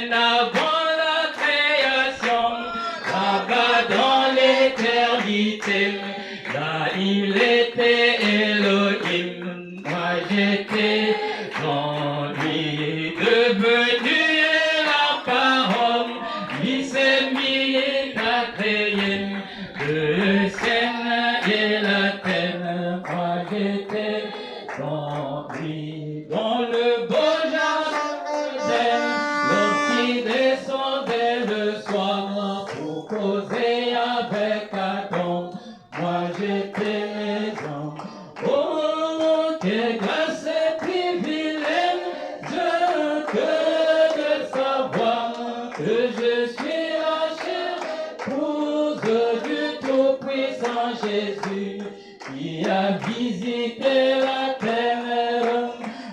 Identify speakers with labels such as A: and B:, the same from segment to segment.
A: bien avant la création, là-bas dans l'éternité, là il était Elohim, moi j'étais dans lui, devenu la parole, il s'est mis à créer le ciel et la terre, moi j'étais dans lui, dans le beau jardin, lorsqu'il descendait le soir pour causer avec Adam, moi j'étais maison. Oh, quelle grâce et privilège que de savoir que je suis la chair, épouse du Tout-Puissant Jésus, qui a visité la terre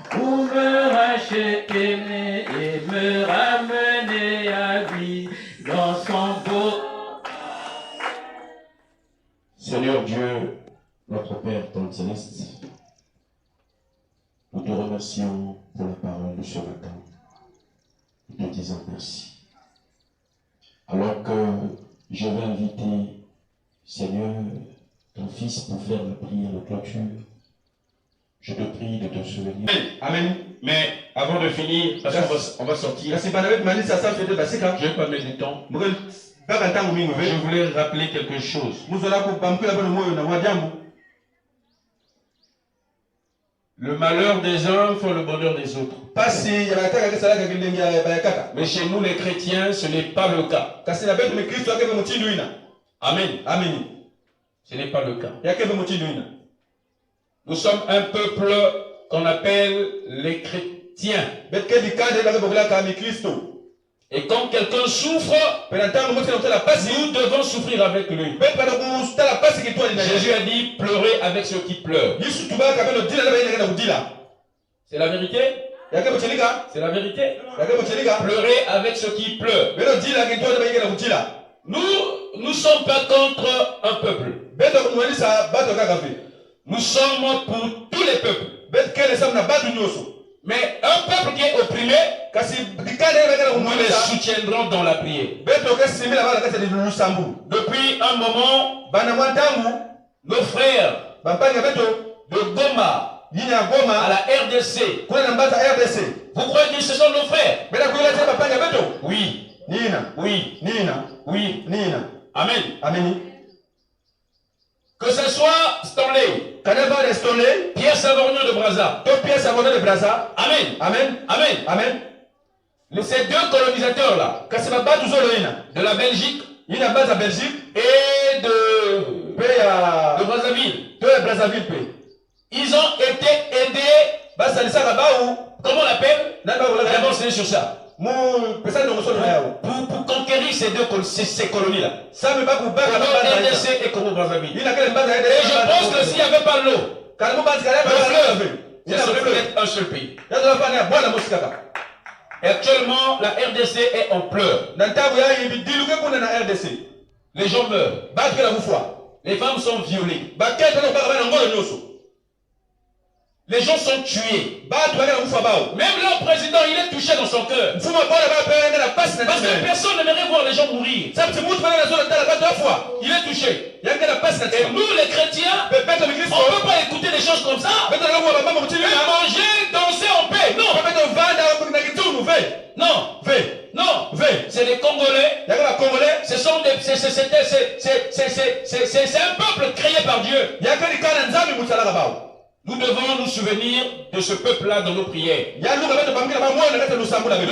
A: pour me racheter et me ramener à vie dans son beau.
B: Seigneur Dieu, notre Père dans le céleste, nous te remercions pour la parole de ce matin. Nous te disons merci. Alors que je vais inviter, Seigneur, ton Fils pour faire la prière de clôture, je te prie de te souvenir.
C: Amen.
B: Mais avant de finir, parce qu'on va sortir, je vais pas mettre du temps. Je voulais rappeler quelque chose. Le malheur des uns fait le bonheur des autres. Mais chez nous les chrétiens, ce n'est pas le cas. Amen.
C: Amen.
B: Ce n'est pas le cas. Nous sommes un peuple qu'on appelle les chrétiens. Et quand quelqu'un souffre, nous devons souffrir avec lui. Jésus a dit pleurer avec ceux qui pleurent. C'est la vérité? C'est la vérité? Pleurer avec ceux qui pleurent. Nous ne sommes pas contre un peuple. Nous sommes pour tous les peuples. Mais un peuple qui est opprimé, nous les soutiendrons dans la prière. Depuis un moment, nos frères de Goma à la RDC, vous croyez que ce sont nos frères? Oui. Oui. Oui. Amen.
C: Amen.
B: Que ce soit Stanley, Pierre Savorgnon de Brazza. Amen.
C: Amen.
B: Amen.
C: Amen.
B: Ces deux colonisateurs-là, de la Belgique et de Brazzaville, ils ont été aidés. Comment on l'appelle? D'abord, c'est sur ça. Pour conquérir ces colonies-là. RDC et Congo Brazzaville. Et je pense que s'il n'y avait pas l'eau, il serait peut-être un seul pays. Et actuellement, la RDC est en pleurs. Les gens meurent. Les femmes sont violées. Les gens sont tués. Même leur président, il est touché dans son cœur. Parce que personne n'aimerait voir les gens mourir. Il est touché. Et nous, les chrétiens, on ne peut pas écouter des choses comme ça. Et manger, danser en paix. Non. Non. Non. C'est des Congolais. C'est un peuple créé par Dieu. Nous devons nous souvenir de ce peuple-là dans nos prières. Nous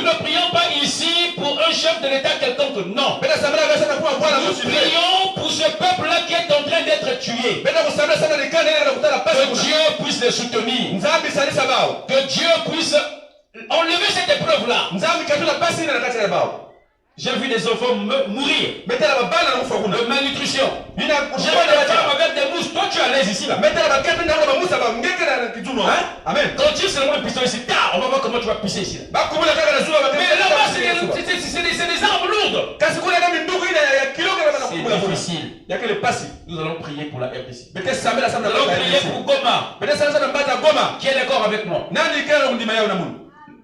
B: ne prions pas ici pour un chef de l'État quelconque, non. Nous prions pour ce peuple-là qui est en train d'être tué. Que Dieu puisse les soutenir. Que Dieu puisse enlever cette épreuve-là. J'ai vu des enfants mourir de malnutrition. J'ai vu des femmes avec des mousses. Toi, tu es à l'aise ici là. Amen. Quand tu es seulement un pistolet ici, on va voir comment tu vas pisser ici. Mais là-bas, c'est des armes lourdes. C'est difficile. Nous allons prier pour la RDC. Nous allons prier pour Goma. Qui est d'accord avec moi?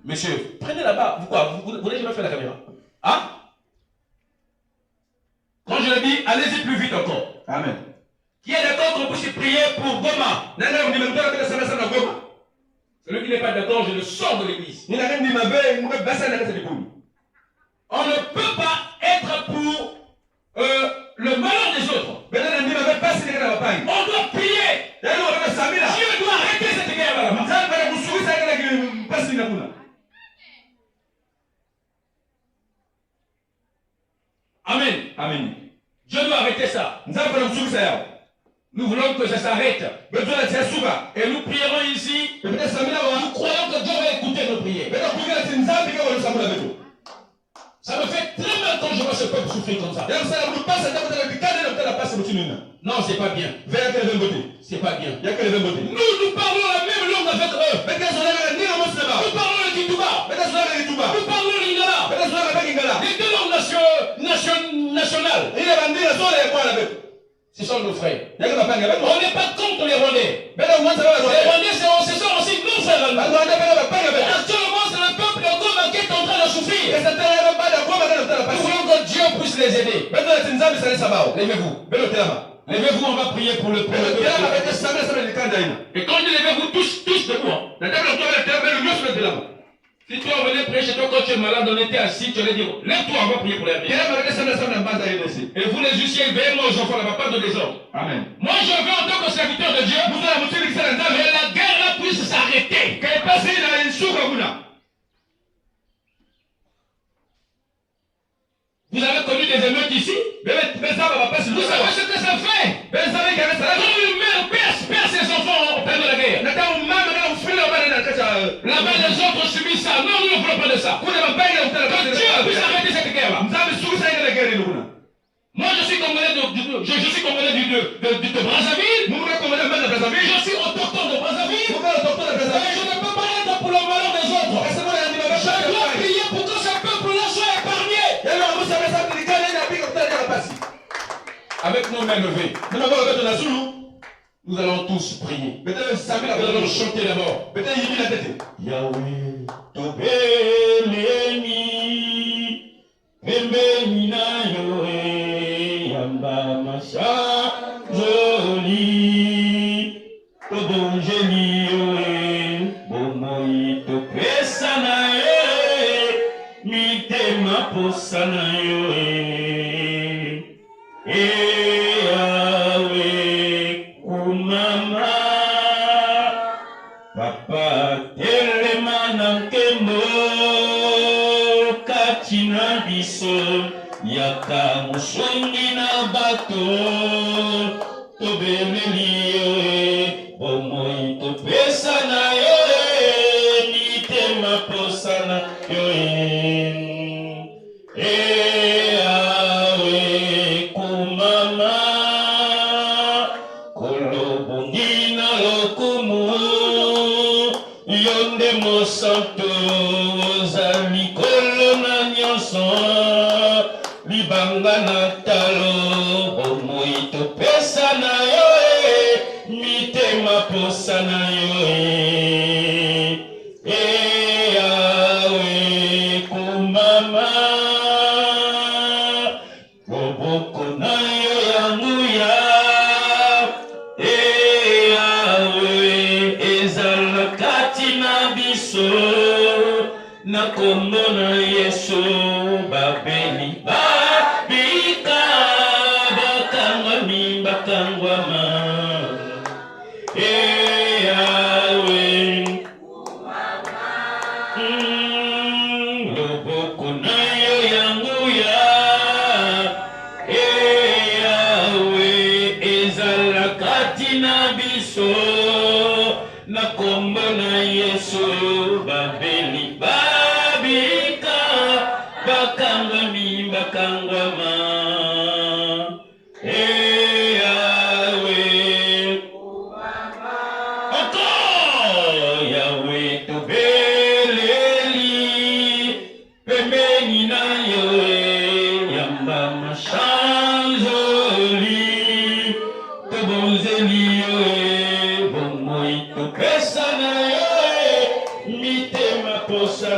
C: Monsieur, prenez là-bas. Vous quoi? Vous n'avez jamais fait la caméra? Hein? Quand je le dis, allez-y plus vite encore.
B: Amen.
C: Qui est d'accord qu'on puisse prier pour Goma? Celui qui n'est pas d'accord, je le sors de l'église. On ne peut pas être pour le malheur des autres. On doit prier. Dieu doit arrêter cette guerre là-bas. Amen.
B: Amen.
C: Dieu doit arrêter ça. Nous voulons que ça s'arrête. Et nous prierons ici. Nous croyons que Dieu va écouter nos prières. Ça me fait très mal quand je vois ce peuple souffrir comme ça. Non, c'est pas bien. C'est pas bien. Nous parlons la même langue avec eux. Nous parlons le Kitouba. Nous parlons l'Ingala. Les deux langues nationales. Ce sont nos frères. On n'est pas contre les Rwandais. Les Rwandais, ce sont aussi nos frères. Actuellement, c'est le peuple de Goma qui est en train de souffrir. Nous voulons que Dieu puisse les aider. Levez-vous. Levez-vous, on va prier pour le peuple. Et quand je levez-vous tous debout. Si toi venais prêcher chez toi quand tu es malade, on était assis, tu allais dire, lève-toi, on va prier pour les vie. Et vous les huissiers, veillez moi aux enfants là-bas, pas de désordre.
B: Amen.
C: Moi je veux en tant que serviteur de Dieu, que la guerre là puisse s'arrêter. Vous avez connu des émeutes ici? Vous savez ce que ça fait? Quand une mère perd ses enfants au père de la guerre. Là-bas les autres subissent ça. Non, nous ne voulons pas de ça. Que Dieu puisse arrêter cette guerre-là. Moi je suis congolais de Brazzaville. Je suis autochtone de Brazzaville. Et je ne peux pas être pour le malheur des autres. Je dois prier pour que ce peuple-là soit épargné. Avec nos mains levées, nous allons tous prier. Nous allons chanter d'abord. Yahweh, Tobeleni, Pembeni na Yoe, Yamba Masha, Joli, Tobongeli Yoe, Bomoi Topesa na Yoe, Mitema Posa na Yoe. Yahweh, Kumama, Papa, Telemana Kembo, Katina Biso, Yaka Mushongi na Bato, Tobeleli Yoe, Bomoi Topesa na Yoe, Mitema Posa na Yoe. Santo ozali kolona nyonso libanga na talo bomoi topesa na yo mitema posa na yo Yawe kumama boboko na yo yanguya Yawe ezala kati na biso na kombo na Yesu babeli babika bakangwami bakangwama Yawe loboko na yo yanguya Yawe ezala kati na biso na kombo na Yesu babeli babika bakangwami bakangwama Yawe encore Yawe tobeleli pembeni na yo yamba mashanzoli tobonzeli yo bomoi topesa na yo mitema posa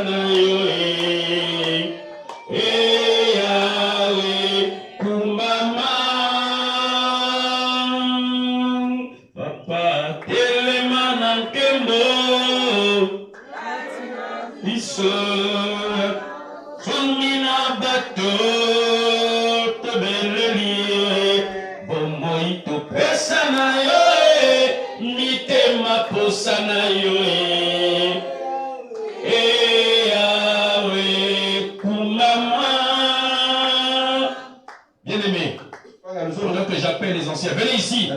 C: Bien-aimé, pendant que j'appelle les anciens, venez ici.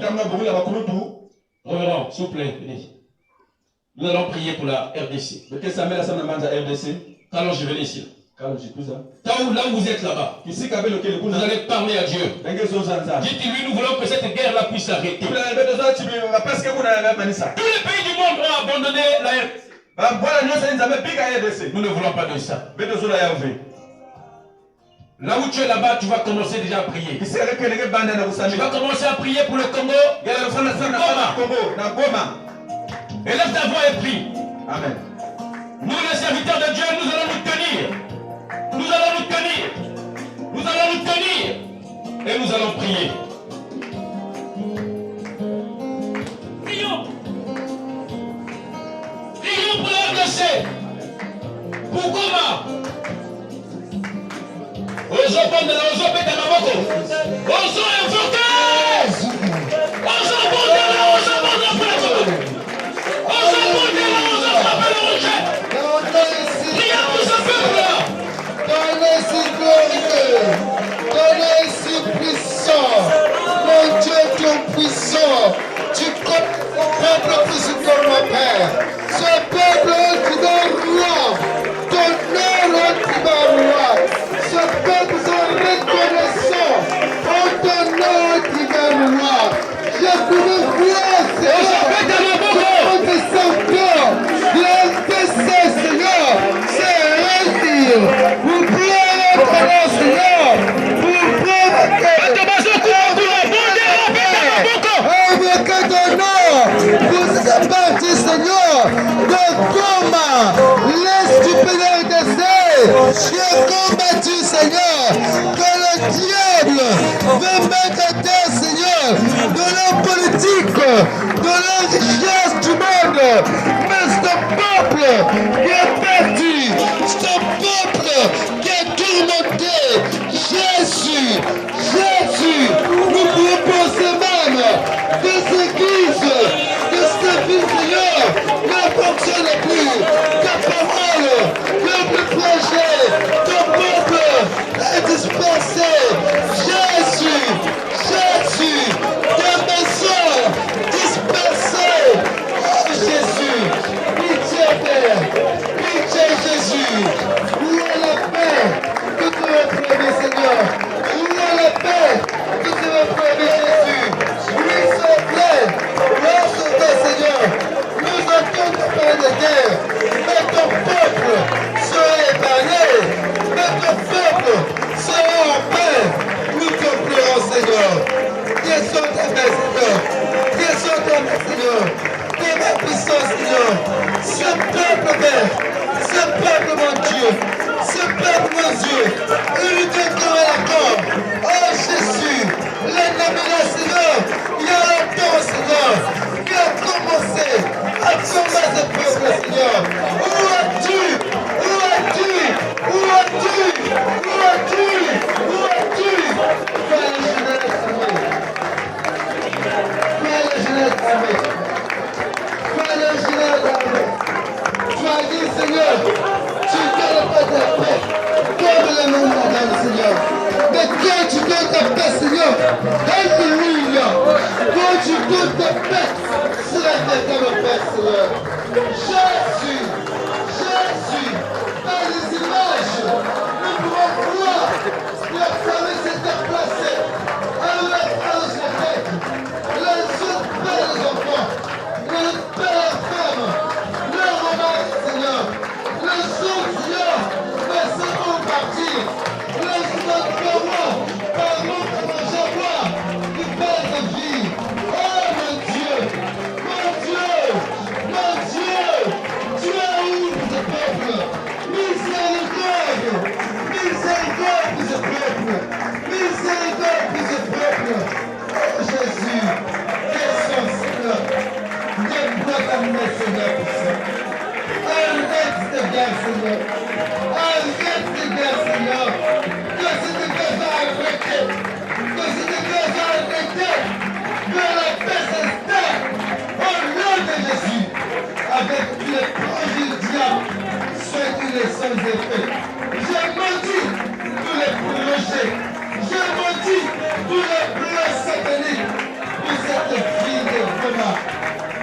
C: Reverend, s'il vous plaît, venez. Nous allons prier pour la RDC. Alors je venais ici. Là où vous êtes là-bas, vous allez parler à Dieu. Dites-lui, nous voulons que cette guerre-là puisse s'arrêter. Tous les pays du monde ont abandonné la RDC. Nous ne voulons pas de ça. Là où tu es là-bas, tu vas commencer déjà à prier. Tu vas commencer à prier pour le Congo. Et lève ta voix et prie.
B: Amen.
C: Nous, les serviteurs de Dieu, nous allons nous tenir. Nous allons nous tenir. Nous allons nous tenir. Et nous allons prier. Prions. Prions pour la RDC. Pour Goma. Ozo Bondela, Ozo Beta Maboko. Ozo invoqué. Ozo Bondela, Ozo Bondela pour la Goma. Ozo Bondela, Ozo frappé le rocher. Prions pour ce peuple-là.
D: Donnez-y glorieux, donnez-y puissant, mon Dieu, ton puissant, tu connais ton peuple plus que mon Père. Ce peuple qui donne roi, ton nom qui donne roi. Ce peuple sont reconnaissants en ton nom qui donne roi. Je vous vois, Seigneur, je te sens bien, Seigneur, c'est réussir. Vous priez votre nom, Seignor. Vous priez avec ton nom. Vous êtes parti, Seignor, de Goma, l'est du PDRDC. J'ai combattu, Seigneur, que le diable veut mettre à terre, Seigneur, de la politique, de la richesse du monde. Mais ce peuple qui est perdu, ce peuple qui est tourmenté, Jésus, nous proposons même des églises, de ces villes, Seigneur, ne fonctionnent plus, ta parole ne plus prêcher, ton peuple est dispersé, Jésus, des maisons dispersées, oh Jésus, pitié Père, pitié Jésus, où est la paix que tu veux trouver, Seigneur, où est la paix que tu veux trouver, Jésus, oui, s'il te plaît, Seigneur, nous entendons parler de guerre, mais ton peuple sera épargné, mais ton peuple sera en paix, nous te prions, Seigneur. Quelles sont tes mains, Seigneur? Quelles sont tes mains, Seigneur? Tes mains puissantes, Seigneur. Ce peuple, Père, ce peuple, mon Dieu, il te donne la mort. Oh Jésus, l'ennemi là, Seigneur, il y a longtemps, Seigneur, il a commencé à combattre ce peuple, Seigneur. Où as-tu? Où as-tu? Où as-tu? Où as-tu? Où as-tu? Tu as dit, Seigneur, tu ne donnes pas ta paix comme le monde la donne, Seigneur. Mais quand tu donnes ta paix, Seigneur, alléluia. Quand tu donnes ta paix, c'est la véritable paix, Seigneur. Jésus, par les images, nous pouvons voir la famille s'est déplacée. Alors la France la tête, les autres pères les enfants, les pères les femmes, leur remarque, Seigneur, les autres, Seigneur, mais c'est bon partir, les autres parois, par notre jaguar, qui perd de vie. Oh mon Dieu, tu es arrêté, que cette église a arrêté, que la paix s'installe au nom de Jésus, avec tous les projets du diable, soit tous les sans effets. J'ai maudit tous les projets, j'ai maudit tous les plans sataniques pour cette fille de Goma.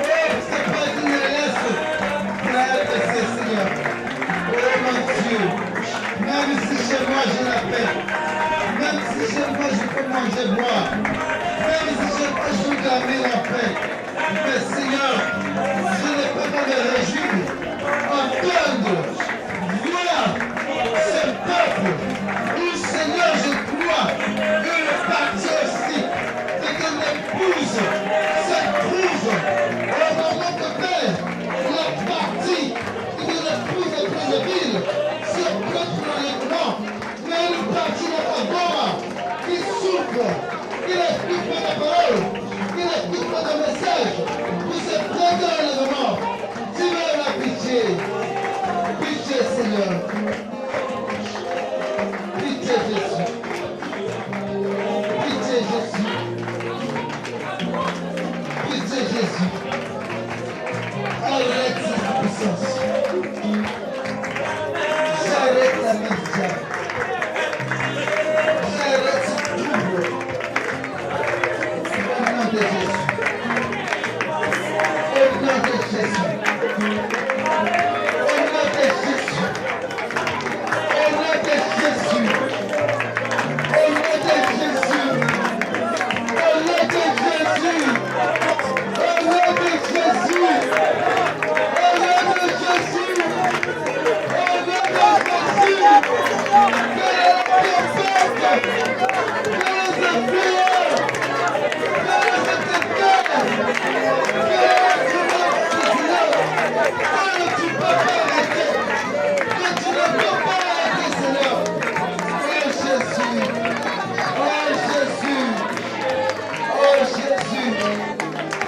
D: Oh, c'est pas qu'il ne laisse frère de ce Seigneur. Oh mon Dieu, même si chez moi j'ai la paix, même si chez moi je peux manger, boire, même si chez moi je peux dormir en paix, mais Seigneur, je ne peux pas me réjouir, entendre, voir ce peuple où Seigneur je crois que le parti aussi, c'est que l'épouse se trouve au moment de Père, la partie que l'épouse de Préséville se prête dans les grands, mais une partie de la Goma qui souffre, qui n'explique pas la parole, qui n'explique pas le message, qui se prête dans l'enlèvement. Tu veux la pitié, pitié Seigneur, pitié Jésus, pitié Jésus, pitié Jésus. Arrête cette puissance. J'arrête la main du diable. J'arrête ce trouble. Au nom de Jésus. Au nom de Jésus. Au nom de Jésus. Au nom de Jésus. Au nom de Jésus. Au nom de Jésus. Au nom de Jésus.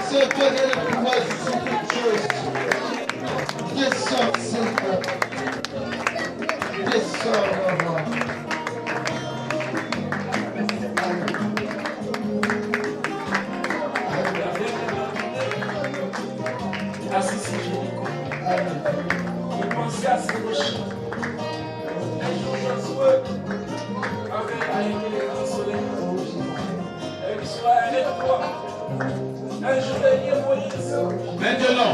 D: C'est toi qui as le pouvoir sur toute chose. Descends, Seigneur. Descends, maman.
A: Assisi Jéricho. Il pensait à ses rochers. Un jour, Josué avait été les consolés. Et il soit avec toi. Un jour, il y a Moïse.
C: Maintenant,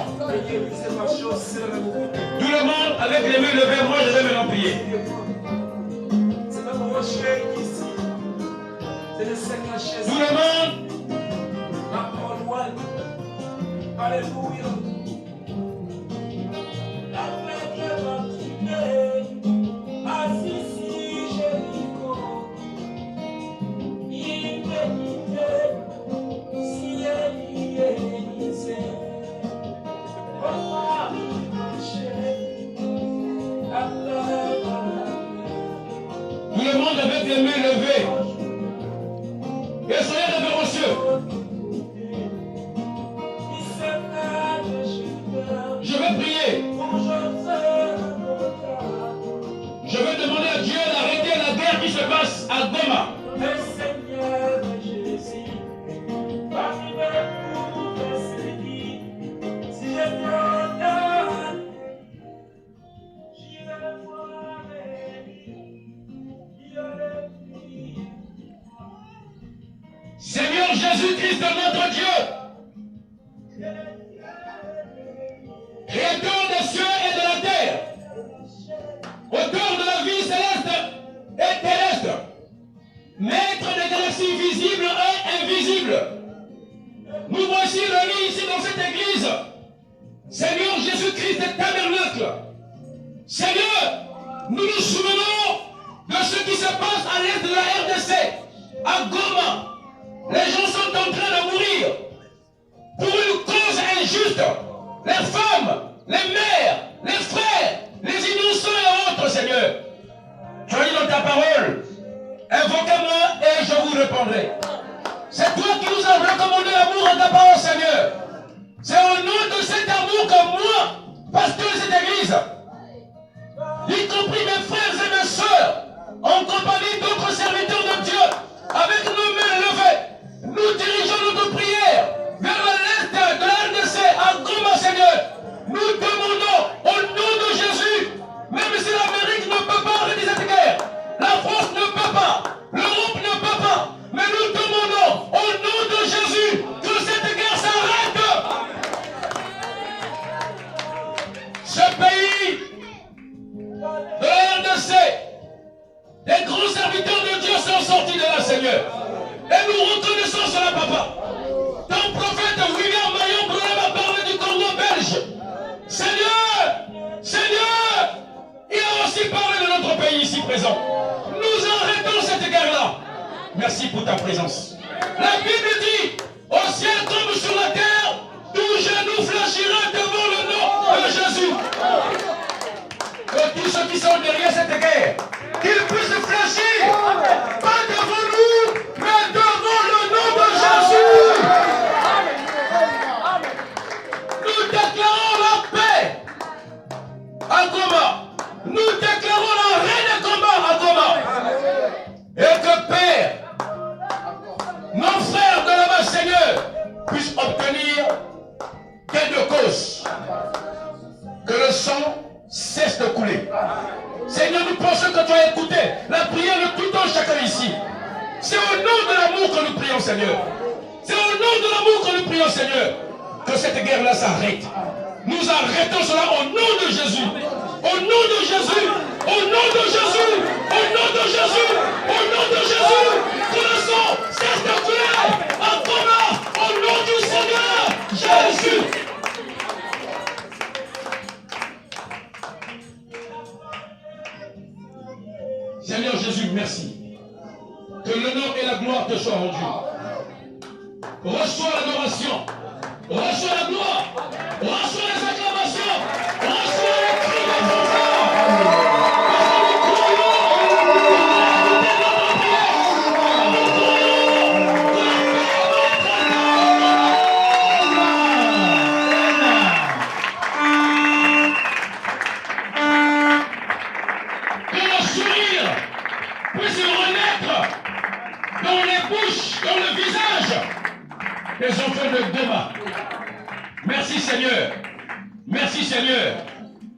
C: tout le monde avec les mains levées, moi je vais maintenant prier.
A: C'est notre rocher ici. C'est le Seigneur Jésus.
C: Tout le monde,
A: La parole. Alléluia.
C: tout le monde avec les mains levées. Et soyez révérencieux. Je vais prier. Je vais demander à Dieu d'arrêter la guerre qui se passe à Goma. Seigneur Jésus-Christ, notre Dieu, Créateur des cieux et de la terre, auteur de la vie céleste et terrestre, maître des galaxies visibles et invisibles, nous voici réunis ici dans cette église. Seigneur Jésus-Christ est tabernacle. Seigneur, nous nous souvenons de ce qui se passe à l'est de la RDC, à Goma. Les gens sont en train de mourir pour une cause injuste. Les femmes, les mères, les frères, les innocents et autres, Seigneur. Tu as dit dans ta parole, invoquez-moi et je vous répondrai. C'est toi qui nous as recommandé l'amour en ta parole, Seigneur. C'est au nom de cet amour que moi, pasteur de cette église, y compris mes frères et mes sœurs, en compagnie d'autres serviteurs de Dieu, Des grands serviteurs de Dieu sont sortis de là, Seigneur. Et nous reconnaissons cela, Papa. Ton prophète William Mayon Branham a parlé du Congo belge. Seigneur, Seigneur, il a aussi parlé de notre pays ici présent. Nous arrêtons cette guerre-là. Merci pour ta présence. La Bible dit, au ciel comme sur la terre, tout genou fléchira devant le nom de Jésus. Que tous ceux qui sont derrière cette guerre, qu'ils puissent fléchir, pas devant nous, mais devant le nom de Jésus. Nous déclarons la paix à Goma. Nous déclarons la reine de combat à Goma. Et que Père, nos frères de là-bas, Seigneur, puissent obtenir gain de cause. Que le sang cesse de couler. Seigneur, nous pensons que tu as écouté la prière de tout un chacun ici. C'est au nom de l'amour que nous prions, Seigneur. C'est au nom de l'amour que nous prions, Seigneur, que cette guerre-là s'arrête. Nous arrêtons cela au nom de Jésus. Au nom de Jésus. Au nom de Jésus. Au nom de Jésus. Au nom de Jésus. Que le sang cesse de couler. En commun, au nom du Seigneur Jésus. Seigneur Jésus, merci. Que l'honneur et la gloire te soient rendus. Reçois l'adoration. Reçois la gloire. Reçois les acclamations. Reçois les cris de ton cœur. Parce que nous croyons que notre prière. Nous croyons que la paix va être que le sourire puisse renaître dans les bouches, dans le visage des enfants de Goma. Merci Seigneur. Merci Seigneur.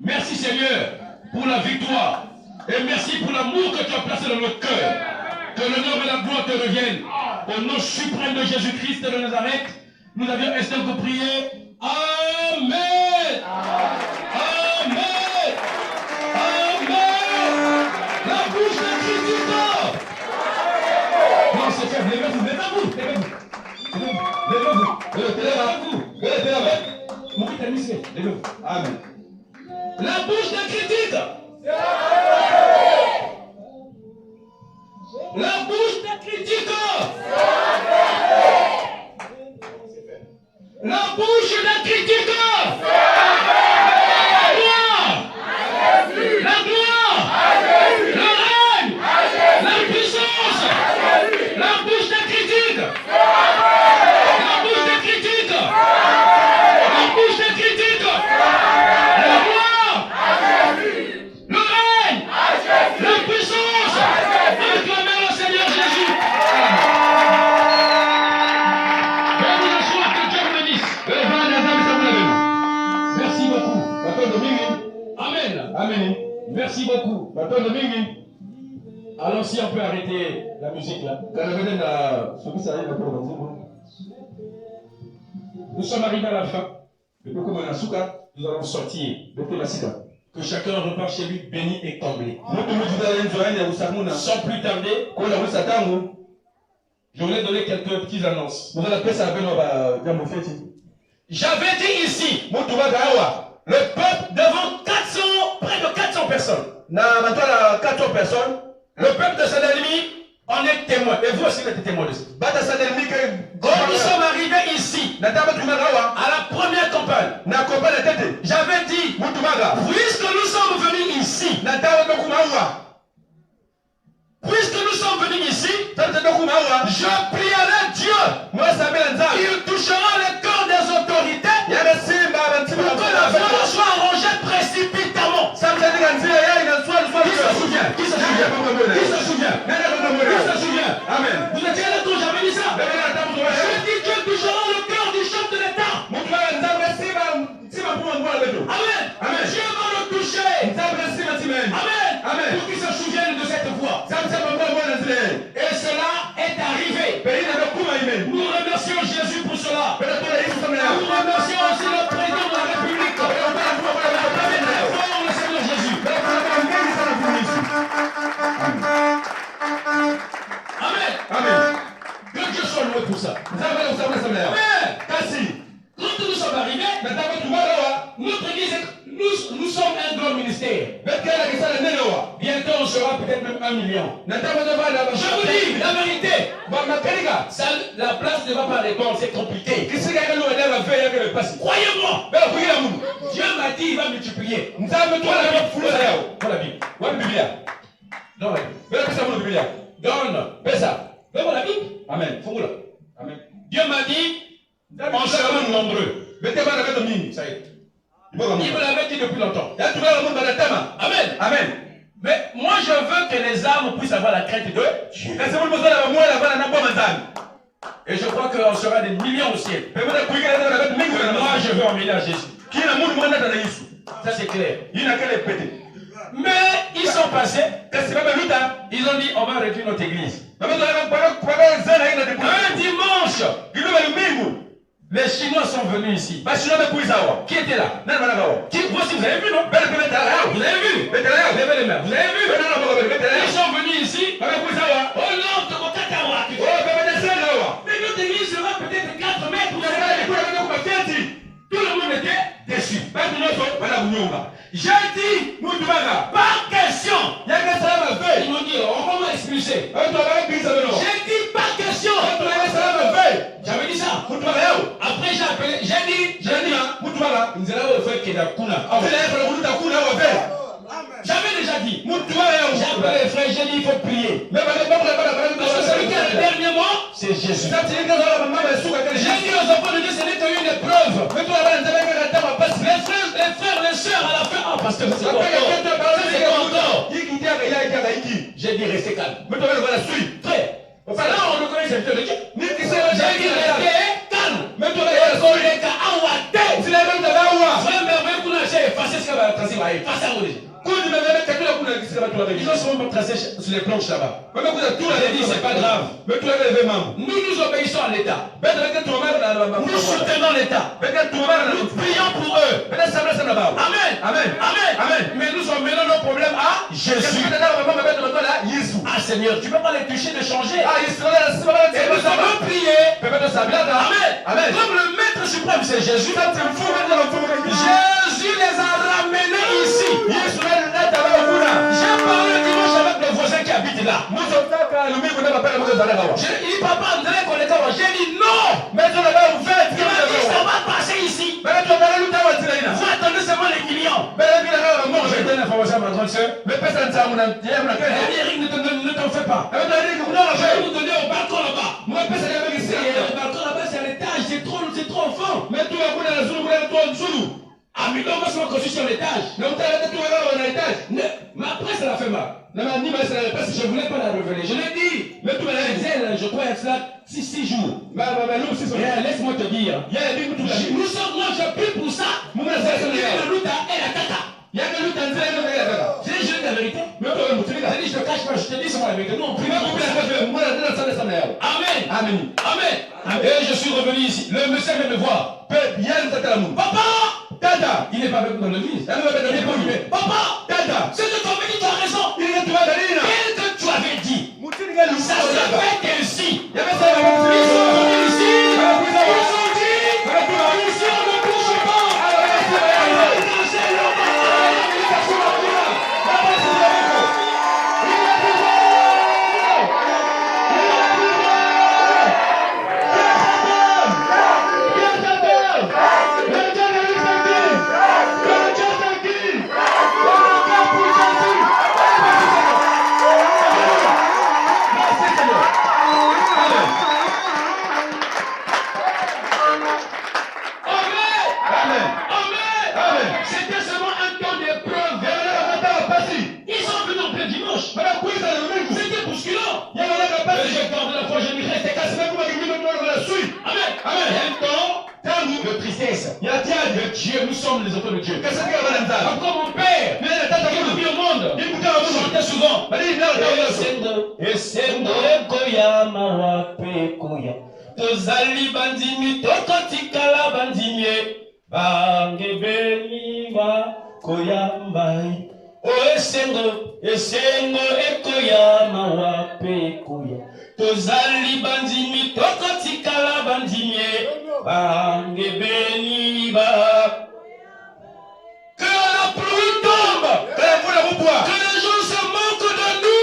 C: Merci Seigneur pour la victoire. Et merci pour l'amour que tu as placé dans notre cœur. Que l'honneur et la gloire te reviennent. Au nom suprême de Jésus-Christ de Nazareth, nous avions ainsi que prié. Amen. Amen. Amen. La bouche de Christ. Non, c'est faible. Levez-vous. Levez-vous. Levez-vous. Amen. La bouche de critique. La bouche de critique. La bouche de critique. La gloire. La gloire. Le règne. La puissance. La bouche de critique. La bouche de critique. La bouche de critique. La gloire. Le règne. La puissance. Acclamez le Seigneur Jésus. Béni le soir, que Dieu vous bénisse. Merci beaucoup. Amen. Amen. Merci beaucoup. Alors si on peut arrêter la musique là. Nous sommes arrivés à la fin. Nous allons sortir. Que chacun repart chez lui béni et comblé. Sans plus tarder, je voulais donner quelques petites annonces. J'avais dit ici, le peuple devant près de 400 personnes. Le peuple de Saint-Denis en est témoin. Et vous aussi, vous êtes témoin de ça. Quand nous sommes arrivés ici, à la première campagne, j'avais dit, puisque nous sommes venus ici, je prierai Dieu. Il touchera le cœur des autorités pour que la violence soit arrangée précipitamment. Qui se souvient? Amen. Vous étiez là quand j'avais dit ça? Je dis Dieu touchera le cœur du chef de l'État. Amen. Dieu va le toucher. Amen. Pour qu'il se souvienne de cette voix. Et cela est arrivé. peut-être même 1 million. Je vous dis la vérité. La place ne va pas répondre, c'est compliqué. Croyez-moi. Dieu m'a dit il va multiplier. Dans la Bible. Donne. Fais ça. Fais-moi la Bible. Amen. Amen. Dieu m'a dit on sera nombreux. Ça y est. Il me l'avait dit depuis longtemps. Amen. Amen. Mais moi je veux que les âmes puissent avoir la crainte de Dieu. Et je crois qu'on sera des millions au ciel. Moi je veux emmener à Jésus. Ça c'est clair. Mais ils sont passés. Ils ont dit on va réduire notre église. Un dimanche. Les Chinois sont venus ici. Qui était là? Vous aussi, vous avez vu, non? Vous avez vu? Levez les mains. Vous avez vu? Ils sont venus ici. Oh non, mais notre église sera peut-être 4 mètres. Tout le monde était déçu. J'ai dit, par question. Ils m'ont dit, on va m'expulser. J'ai dit, par question. J'avais dit ça. Après, j'ai appelé, j'ai dit, j'avais déjà dit. J'ai appelé les frères, j'ai dit, il faut prier. Parce que celui qui a le dernier mot, c'est Jésus. J'ai dit aux enfants de Dieu, ce n'est qu'une épreuve. Les frères, les sœurs, à la fin, ah, parce que c'est encore. J'ai dit, restez calme. Frère, là, on reconnaît cette Dieu. J'ai dit, restez calme. Ils ont souvent tracé sur les planches là-bas. J'ai dit, c'est pas grave. Nous obéissons à l'État. Nous soutenons l'État. Nous prions pour eux. Amen. Amen. Mais nous emmenons nos problèmes à Jésus. Ah Seigneur, tu ne peux pas les toucher, de changer. Et nous allons prier. Amen. Comme le maître suprême, c'est Jésus. Jésus les a ramenés ici. J'ai parlé dimanche avec le voisin qui habite là. J'ai dit, papa, j'ai dit non. Il m'a dit, ça va passer ici. Vous attendez seulement les millions. Je donne l'information à ma grande soeur. Eric, ne t'en fais pas. Je vais vous donner au balcon là-bas. Le balcon là-bas, c'est à l'étage. C'est trop enfant. Mais on va construire sur l'étage. Mais après, ça l'a fait mal. Je ne voulais pas la révéler. Je l'ai dit. Mais tout je crois être là 6 jours. Laisse-moi te dire. Nous sommes, moi, je prie pour ça. La lutte et la tata. Je dis la vérité. Je dis, je te cache pas, je te dis, c'est moi la vérité. Nous, on prie. Amen. Et je suis revenu ici. Le monsieur vient me voir. Papa! Tata, il n'est pas avec nous dans l'église. Il n'est pas venu. Papa, Tata, ce que tu avais dit, tu as raison. Qu'est-ce que tu avais dit? Ça s'est fait ainsi. Ils sont venus ici. Ils ont dit, ici on ne touche pas. Dieu, nous sommes les enfants de Dieu. Encore mon père, qui nous vit au monde, chantait souvent. Tozali bandimi, tokotikala bandimie, bangebeni ba koyambai. O esengo ekoyama wape koya. Tozali bandimi, tokotikala bandimie, bangebeni ba. Que la pluie tombe, que les gens se moquent de nous.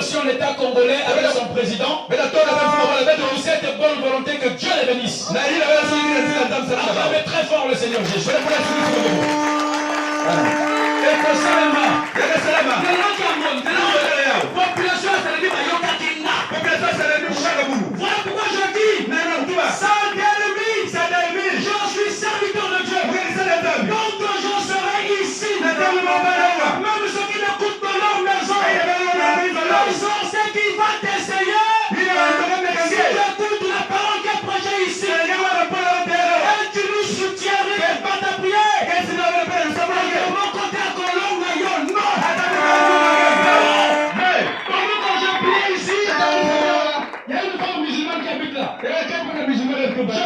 C: négociant l'État congolais avec son président pour cette bonne volonté que Dieu les bénisse. Acclamez très fort le Seigneur Jésus. Et personnellement, population voilà pourquoi je dis, je suis serviteur de Dieu. Donc je serai ici. Même ceux qui m'écoutent dans leur maison, c'est qui va t'essayer. Si tu écoutes la parole qui est prêchée ici, et tu nous soutiendrais par ta prière, de mon côté à Colombe, non. Pendant que je prie ici, il y a une femme musulmane qui habite là. Je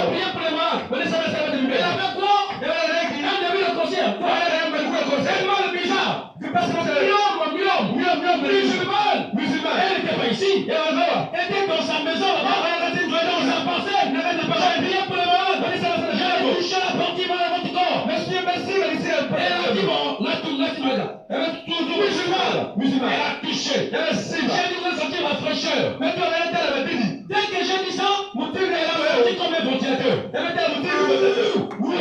C: priais pour les malades. Et avec quoi? Elle devait le concert. Tellement bizarre. Musulmane. Elle n'était pas ici. Elle était dans sa maison là-bas. Dans sa parcelle. Je priais pour les malades. J'ai touché la partie mal à votre corps. Merci. Elle a dit bon, là tu me là. Elle est toujours musulmane. Elle a touché. J'ai dit vous allez sentir la fraîcheur. Mais toi, elle avait dit. Dès que j'ai dit ça, mon Dieu, elle a sorti comme un ventilateur. Elle était au Dieu, oui,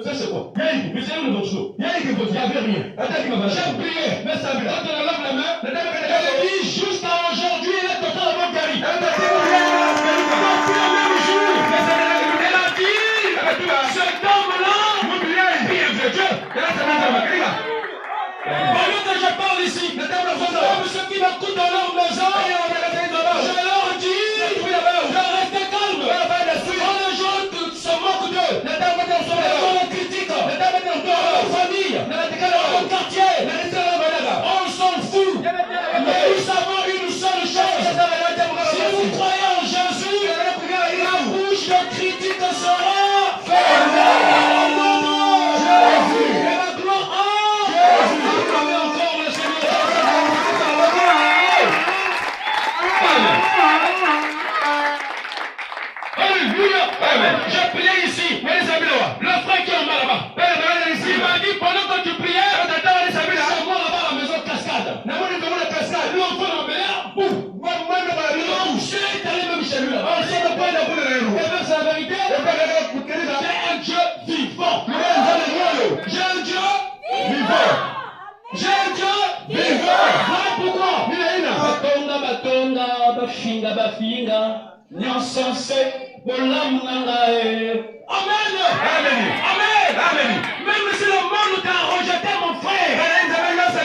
C: ça c'est quoi? Mais c'est un autre chose. Il n'y avait rien. J'ai prié, mais ça me donne la main. Elle a dit jusqu'à aujourd'hui, elle est totalement guérie. Depuis le même jour, elle a dit cet homme-là, bien de Dieu. Pendant que je parle ici, même ceux qui m'écoutent dans leur maison, je leur dis de rester calme. Quand les gens se moquent d'eux, les gens les critiquent, dans leur famille, dans leur quartier, on s'en fout. Mais nous savons une seule chose. Si vous croyez en Jésus, la bouche de critique sera fermée. Et la gloire acclamez encore le Seigneur. Alléluia. J'ai prié ici. Le frère qui est en bas là-bas. Il m'a dit pendant que tu priais, c'est moi là-bas à la maison cascade. Lui on fait l'embellir, boum. Je suis allé même chez lui là-bas. Et bien c'est la vérité. J'ai un Dieu vivant. J'ai un Dieu vivant. Voilà pourquoi. Batonda, bafinga. Nyansensé, Amen. Même si le monde t'a rejeté mon frère, si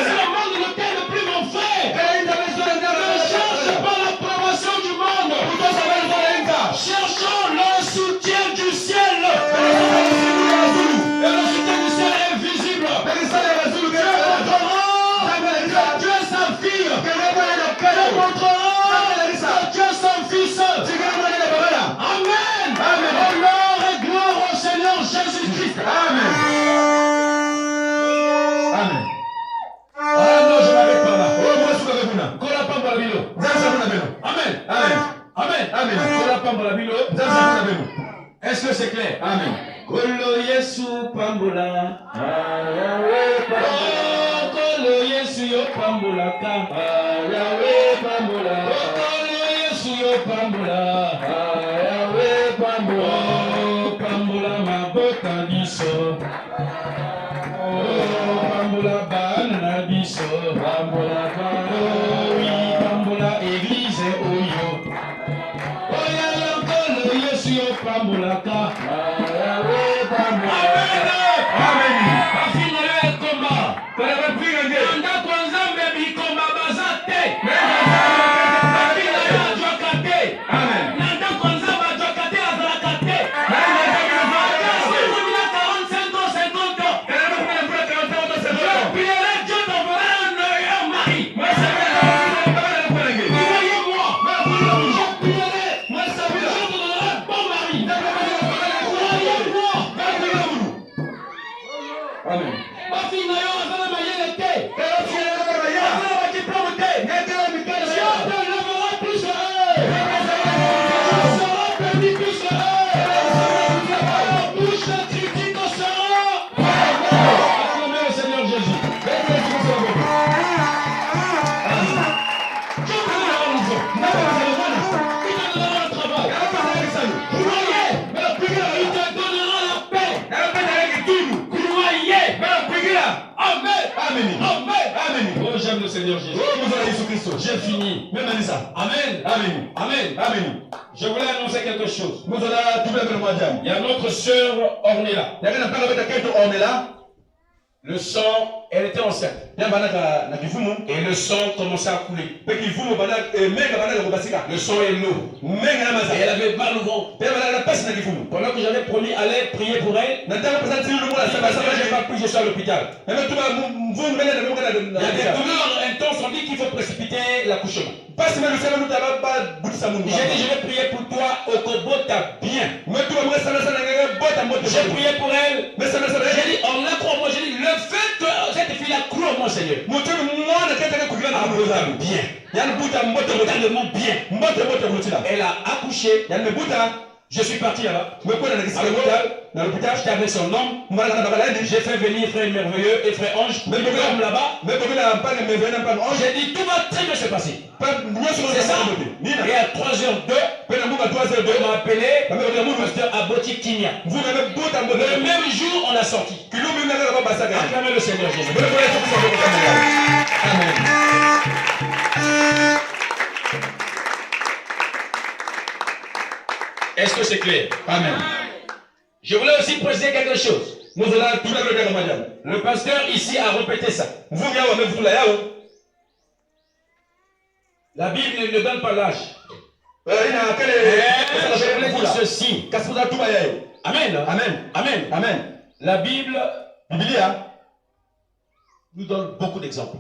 C: le monde ne t'aime plus mon frère, ne cherche pas l'approbation du monde. Cherchons le soutien du ciel. Et le soutien du ciel est visible. Dieu montrera que Dieu est sa fille. Dieu montrera que Dieu est son fils. Amen. Honneur et gloire au Seigneur Jésus-Christ. Amen. Ah non, je m'arrête pas là. Amen. Est-ce que c'est clair? Amen. Kolo Yesu pambola. Kolo Yesu yo pambola ka. Yahweh pambola. Kolo Yesu yo pambola. Yahweh pambola. Pambola mabota biso. Pambola bana biso. Pambola bana. Oui, pambola église oyo. Oya kolo Yesu yo pambola ka. Yahweh pambola. Amen. Afina yo ekoma. Nanda kwanza mbebi koma bazate. Afina yo adwakate. Nanda kwanza badwakate azalakate. Si vous voulez 45 ans, 50 ans. Je prierai Dieu d'envoyer un mari. Voyez-moi. Je prierai. Dieu te donnera un bon mari. Voyez-moi. Amen. Afina yo azala mayele te. Azala badiplôme te. Dieu te lèvera plus eux. Tu seras béni plus eux. La bouche de critique sera. Acclamez le Seigneur Jésus. Dieu vous donnera l'enfant. Il te donnera le travail. Croyez. Il te donnera la paix. Croyez. Amen.
D: Amen.
C: Amen. Oh, j'aime le Seigneur Jésus. J'ai fini. Amen.
D: Amen.
C: Amen. Je voulais annoncer quelque chose. Il y a notre sœur Ornella. Le sang, elle était enceinte. Et le sang commençait à couler. Le sang est lourd. Et elle avait mal au ventre. Pendant que j'avais promis aller prier pour elle, je n'ai pas pu, je suis à l'hôpital. Il y a des douleurs intenses, on dit qu'il faut précipiter l'accouchement. J'ai dit, je vais prier pour toi, Okobota, bien. J'ai prié pour elle. J'ai dit, on l'a cru en moi. J'ai dit, le fait que cette fille a cru en moi, Seigneur. Bien. Totalement bien. Elle a accouché. Je suis parti là-bas. À l'hôpital, j'étais avec son homme. J'ai fait venir frère merveilleux et frère Ange. L'homme là-bas. J'ai dit tout va très bien se passer. C'est ça. Et à 3h02, on m'a appelé le pasteur Aboti Kinya. Le même jour, on a sorti. Acclamez le Seigneur Jésus. Amen. Est-ce que c'est clair? Amen. Je voulais aussi préciser quelque chose. Le pasteur ici a répété ça. La Bible ne donne pas l'âge. Je voulais dire ceci. Amen. Amen. Amen. La Bible nous donne beaucoup d'exemples.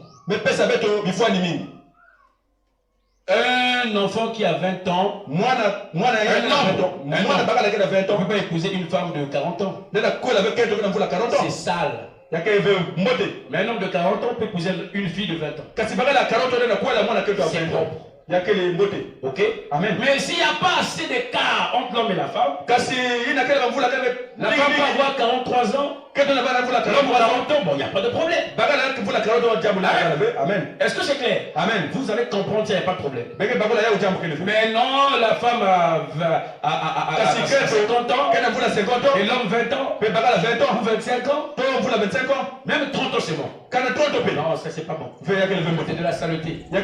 C: Un enfant qui a 20 ans, un homme ne peut pas épouser une femme de 40 ans. C'est sale. Mais un homme de 40 ans peut épouser une fille de 20 ans. C'est propre. Ok? Amen. Mais s'il n'y a pas assez d'écart entre l'homme et la femme, la femme peut avoir 43 ans, l'homme a 40 ans, bon, il n'y a pas de problème. Amen. Est-ce que c'est clair? Amen. Vous allez comprendre qu'il n'y a pas de problème. Mais non, la femme a 50 ans, et l'homme 20 ans, ou 25 ans, même 30 ans c'est bon. Non, ça c'est pas bon. C'est de la saleté. Hein,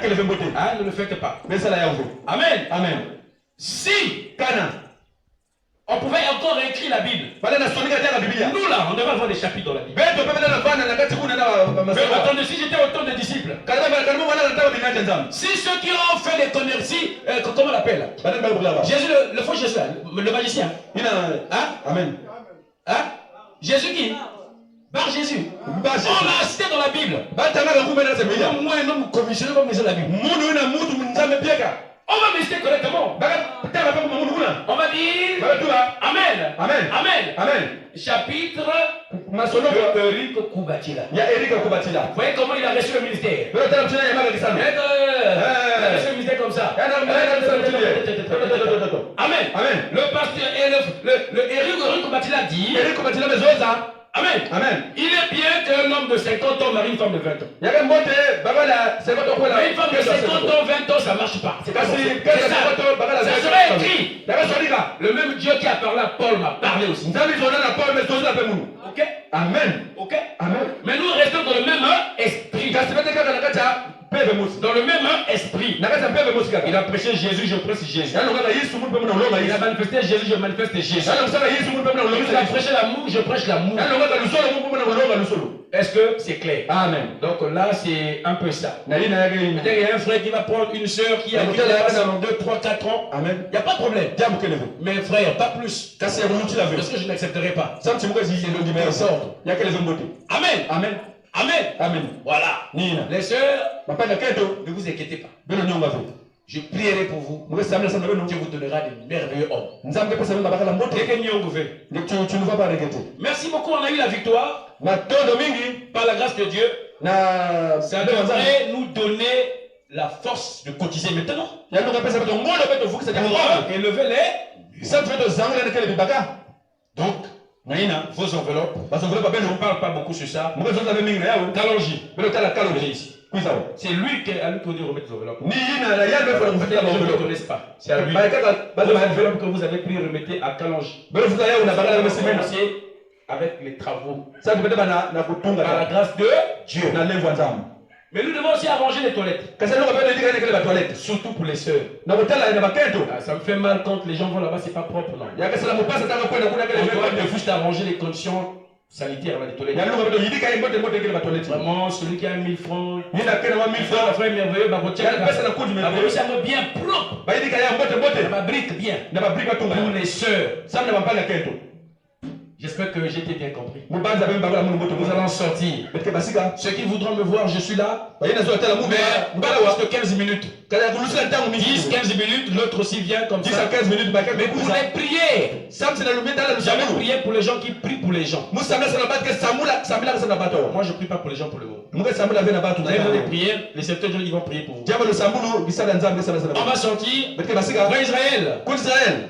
C: ne le faites pas. Amen. Amen. Si on pouvait encore écrire la Bible. Nous là, on devrait avoir des chapitres dans la Bible. Mais attendez, si j'étais autant de disciples, si ceux qui ont fait des conneries, comment on l'appelle? Jésus, le faux Jésus, le magicien. Hein? Amen. Hein? Jésus qui? Par Jésus. On l'a cité dans la Bible. Moi, un homme commissionné va me la Bible. On va me citer correctement. On va dire Amen. Amen. Amen. Amen. Chapitre de Eric Kubatila. Vous voyez comment il a reçu le ministère? Il a reçu le ministère comme ça. Amen. Amen. Le pasteur et le Eric Kubatila dit Amen. Amen. Il est bien qu'un homme de 50 ans marie une femme de 20 ans. Mais une femme de 50 ans, 20 ans, ça ne marche pas. C'est pas ça. Ça serait écrit. Le même Dieu qui a parlé à Paul m'a parlé aussi. Ok? Amen. Ok? Amen. Mais nous restons dans le même esprit. Dans le même esprit. Il a prêché Jésus, je prêche Jésus. Il a manifesté Jésus, je manifeste Jésus. Il a prêché l'amour, je prêche l'amour. Est-ce que c'est clair? Amen. Donc là, c'est un peu ça. Il y a un frère qui va prendre une soeur qui a 2, 3, 4 ans. Amen. Il n'y a pas de problème. Mais frère, pas plus. Parce que je n'accepterai pas. C'est le désordre. Amen. Amen. Amen. Amen. Voilà. Les sœurs, ne vous inquiétez pas. Je prierai pour vous. Dieu vous donnera des merveilleux hommes. Merci beaucoup, on a eu la victoire. Par la grâce de Dieu. Ça devrait nous donner la force de cotiser maintenant. Élever les. Donc, vos enveloppes. On ne parle pas beaucoup sur ça. Allons-y. C'est lui qui a lui qu'on dit remettre les enveloppes.
D: Ni yina na yalbe fa
C: Les
D: kufutia
C: gens ne le
D: enveloppe.
C: connaissent pas. C'est à lui.
D: Ba kaka ba ma enveloppe.
C: L'enveloppe que vous avez pris, remettez à Kalonge.
D: Belo futa ya una bagala na semena.
C: Commencez avec les travaux.
D: Ça tu peut na na kutunga
C: Par la
D: na
C: grâce de Dieu.
D: na levo nzambe.
C: Mais nous devons aussi arranger les toilettes.
D: Kasa no kapenda ndika ndika ba toilette.
C: Surtout pour les sœurs.
D: Na kutala na bakento.
C: Ah, ça me fait mal quand les gens vont là-bas, c'est pas propre, non.
D: Ya kasa la mupasa tanga kwenda kuna kale
C: On doit
D: vema.
C: juste arranger les conditions sanitaires dans les toilettes.
D: Ya luka beto yidika imbote mbote kile ba toilette.
C: Vraiment, celui qui a 1000 francs,
D: Yina kena wa 1000
C: il faut
D: francs.
C: un frère merveilleux, bah,
D: Ya pesa na kudu
C: bah,
D: merveilleux.
C: ça me bien propre.
D: Ba yidika ya mbote mbote.
C: Ma brique bien.
D: Na ba brique batunga.
C: Pour les sœurs.
D: Ça na ba pala kento.
C: J'espère que j'ai été bien compris.
D: Mubanza bemba bala mun mbote.
C: Nous allons sortir.
D: Betke basika.
C: Ceux qui voudront me voir, je suis là.
D: Ba yina zo tala mu
C: Mais
D: mbala
C: parce
D: wa.
C: que 15 minutes.
D: Kala kulusika ntangu mingi.
C: 10-15 minutes, l'autre aussi vient comme
D: 10 à
C: ça.
D: 15 minutes ba kaka.
C: Mais pour les prières.
D: Sam c'est na lumeta la
C: Jamais
D: lusamu.
C: prier pour les gens qui prient pour les gens.
D: Musamla sana batke samula samila sana bato.
C: Moi, je prie pas pour les gens pour le moment.
D: Muke samula vena batu
C: Vous
D: na
C: avez des
D: ya.
C: prières, les serviteurs ils vont prier pour vous.
D: Jama le samulu bisala nzambe sana sana.
C: On va sortir.
D: Betke basika.
C: Pour Israël.
D: Pour Israël.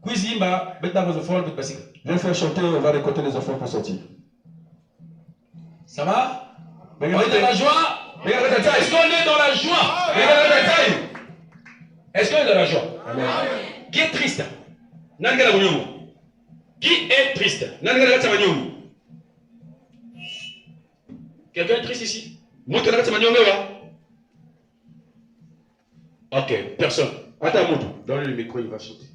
C: Kwizimba, bête dans vos folles, bête basique.
D: Je vais faire chanter, on va récolter les enfants pour sortir.
C: Ça va? On est dans la joie? Est-ce qu'on est dans la joie? Est-ce qu'on est dans la joie? Qui est triste? Qui est triste? Quelqu'un est triste ici? Ok, personne. Donne le micro, il va chanter.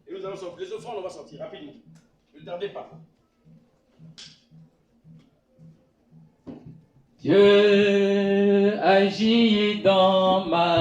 C: Et nous allons sortir. Les offrandes, on va sortir rapidement. Ne tardez pas.
E: Dieu agit dans ma